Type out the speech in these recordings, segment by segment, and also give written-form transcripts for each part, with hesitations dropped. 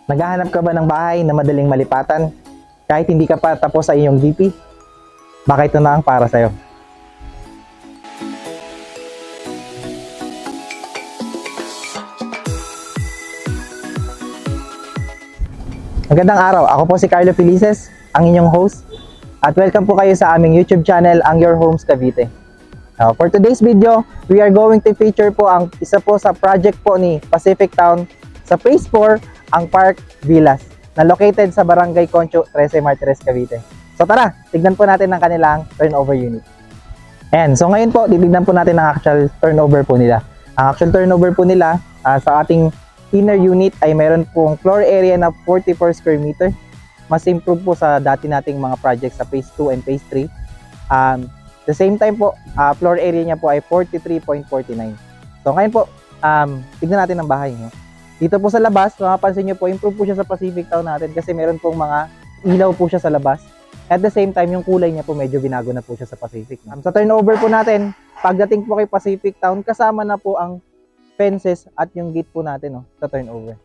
Naghahanap ka ba ng bahay na madaling malipatan kahit hindi ka pa tapos sa iyong DP? Baka ito na ang para sa'yo. Magandang araw, ako po si Carlo Felices, ang inyong host, at welcome po kayo sa aming YouTube channel, Ang Your Homes Cavite. For today's video, we are going to feature po ang isa po sa project po ni Pacific Town sa Phase 4, ang Park Villas, na located sa Barangay Concho, 13 Martires, Cavite. So tara, tignan po natin ang kanilang turnover unit. And so ngayon po, titignan po natin ang actual turnover po nila. Ang actual turnover po nila sa ating inner unit ay mayroon pong floor area na 44 square meter. Mas improve po sa dati nating mga projects sa Phase 2 and Phase 3. The same time po, floor area niya po ay 43.49. So ngayon po, tignan natin ang bahay. No? Dito po sa labas, mapapansin nyo po, improve po siya sa Pacific Town natin kasi meron pong mga ilaw po siya sa labas. At the same time, yung kulay niya po medyo binago na po siya sa Pacific. Sa turnover po natin, pagdating po kay Pacific Town, kasama na po ang fences at yung gate po natin sa turnover.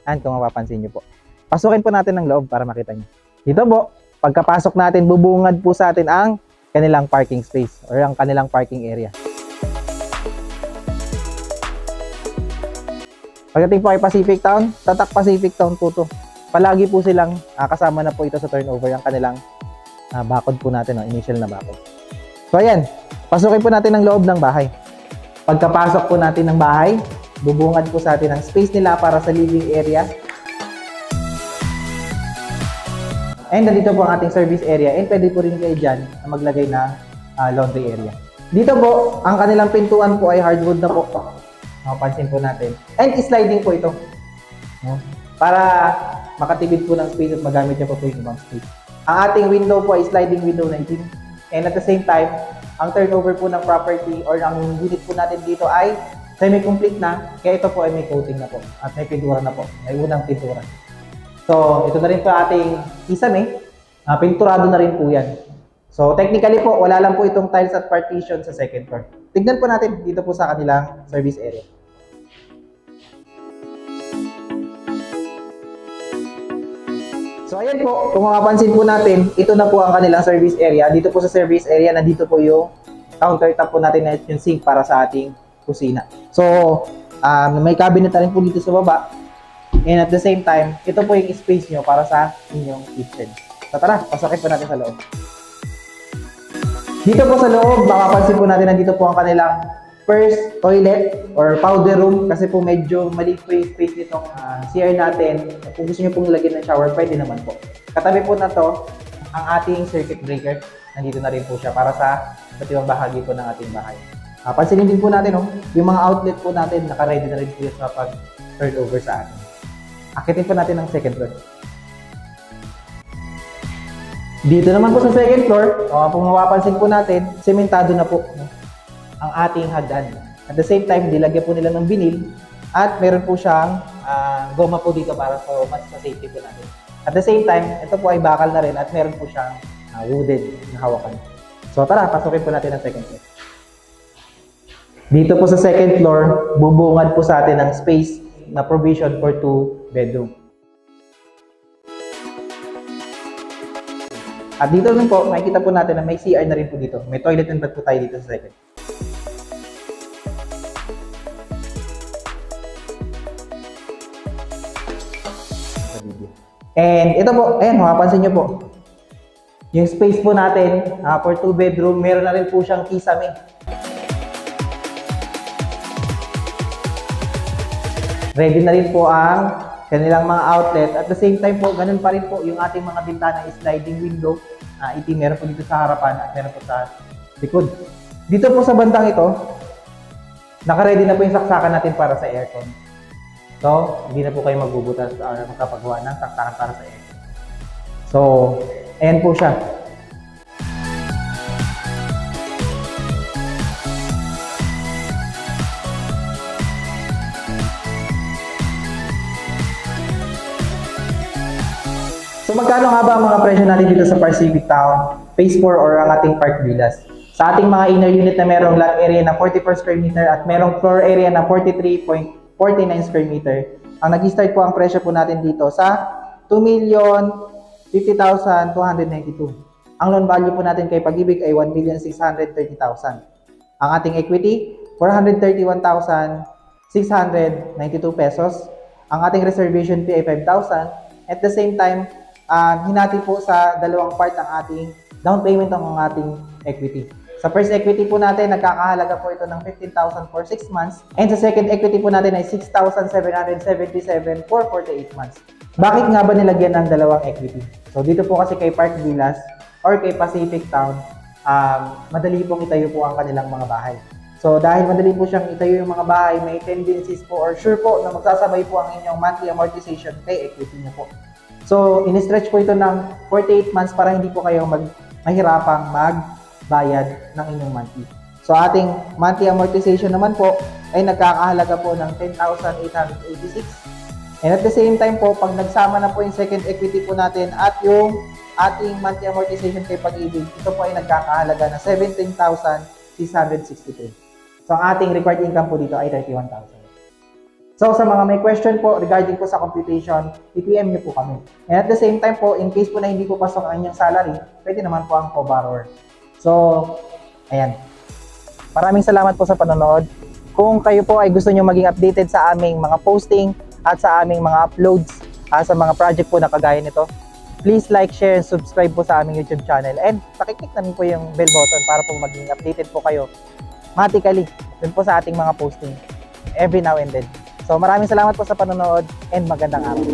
And kung mapapansin nyo po. Pasukin po natin ang loob para makita nyo. Dito po, pagkapasok natin, bubungad po sa atin ang kanilang parking space or ang kanilang parking area. Pagdating po kay Pacific Town, tatak Pacific Town po to. Palagi po silang kasama na po ito sa turnover ang kanilang bakod po natin, initial na bakod. So ayan, pasukin po natin ang loob ng bahay. Pagkapasok po natin ng bahay, bubungad po sa atin ang space nila para sa living area. And nandito po ang ating service area and pwede po rin kayo dyan na maglagay ng laundry area. Dito po, ang kanilang pintuan po ay hardwood na po. Mapansin po natin. And sliding po ito. No? Para makatibid po ng space at magamit niya po yung ibang space. Ang ating window po ay sliding window 19. And at the same time, ang turnover po ng property or ang unit po natin dito ay semi-complete na. Kaya ito po ay may coating na po. At may pintura na po. May unang pintura. So, ito na rin po ating kisame. Pinturado na rin po yan. So, technically po, wala lang po itong tiles at partition sa second floor. Tignan po natin dito po sa kanilang service area. So, ayan po. Kung mapapansin po natin, ito na po ang kanilang service area. Dito po sa service area, nandito po yung countertop po natin na yung sink para sa ating kusina. So, may cabinet na rin po dito sa baba. And at the same time, ito po yung space nyo para sa inyong kitchen. So tara, pasokin po natin sa loob. Dito po sa loob, mapapansin po natin nandito po ang kanilang first toilet or powder room kasi po medyo maliit po yung space nitong CR natin. Kung gusto nyo pong lagyan ng shower, pwede naman po. Katabi po na to, ang ating circuit breaker. Nandito na rin po siya para sa ibang bahagi po ng ating bahay. Pansinin din po natin, yung mga outlet po natin, naka-ready na rin po sa pag-turn over sa atin. Akitin po natin ang second floor. Dito naman po sa second floor, kung mapapansin po natin, sementado na po ang ating hagdan. At the same time, dilagyan po nila ng vinyl at meron po siyang goma po dito para so mas safety po natin. At the same time, ito po ay bakal na rin at meron po siyang wooded na hawakan. So tara, pasukin po natin ang second floor. Dito po sa second floor, bubungad po sa atin ang space na provision for 2 bedroom. At dito rin po, makikita po natin na may CR na rin po dito. May toilet and bath po tayo dito sa second. And ito po, ayan, mapapansin nyo po. Yung space po natin for 2 bedroom, meron na rin po siyang kisame. Ready na rin po ang kanilang mga outlet. At the same time po, ganun pa rin po yung ating mga bintana is sliding window. Itim, meron po dito sa harapan at meron po sa likod. Dito po sa bandang ito, naka-ready na po yung saksakan natin para sa aircon. So, hindi na po kayo magbubutas magkapagawa ng saksakan para sa aircon. So, ayan po siya. So magkano nga ba ang mga presyo natin dito sa Pacific Town, Phase 4 or ang ating Park Villas? Sa ating mga inner unit na merong lot area na 44 square meter at merong floor area na 43.49 square meter, Ang nag-start po ang presyo po natin dito sa 2,50,292. Ang loan value po natin kay Pag-ibig ay 1,630,000. Ang ating equity, 431,692 pesos. Ang ating reservation fee ay 5,000. At the same time, hinati po sa dalawang part ang ating down payment ng ating equity. Sa first equity po natin, nagkakahalaga po ito ng 15,000 for 6 months. And sa second equity po natin ay 6,777 for 48 months. Bakit nga ba nilagyan ng dalawang equity? So dito po kasi kay Park Villas or kay Pacific Town, madali pong itayo po ang kanilang mga bahay. So dahil madali po siyang itayo yung mga bahay, may tendencies po or sure po na magsasabay po ang inyong monthly amortization kay equity niyo po. So in-stretch po ito ng 48 months para hindi po kayo mahirapang magbayad ng inyong monthly. So ating monthly amortization naman po ay nagkakahalaga po ng 10,886. And at the same time po, pag nagsama na po yung second equity po natin at yung ating monthly amortization kay Pag-ibig, ito po ay nagkakahalaga na 17,663. So ang ating required income po dito ay 31,000. So sa mga may question po regarding po sa computation, i-PM nyo po kami. And at the same time po, in case po na hindi po pasok ang inyong salary, pwede naman po ang co-borrower. So, ayan. Maraming salamat po sa panonood. Kung kayo po ay gusto nyo maging updated sa aming mga posting at sa aming mga uploads sa mga project po na kagaya nito, please like, share, and subscribe po sa aming YouTube channel. And pakiclick namin po yung bell button para po maging updated po kayo automatically dun po sa ating mga posting every now and then. So maraming salamat po sa panonood and magandang araw.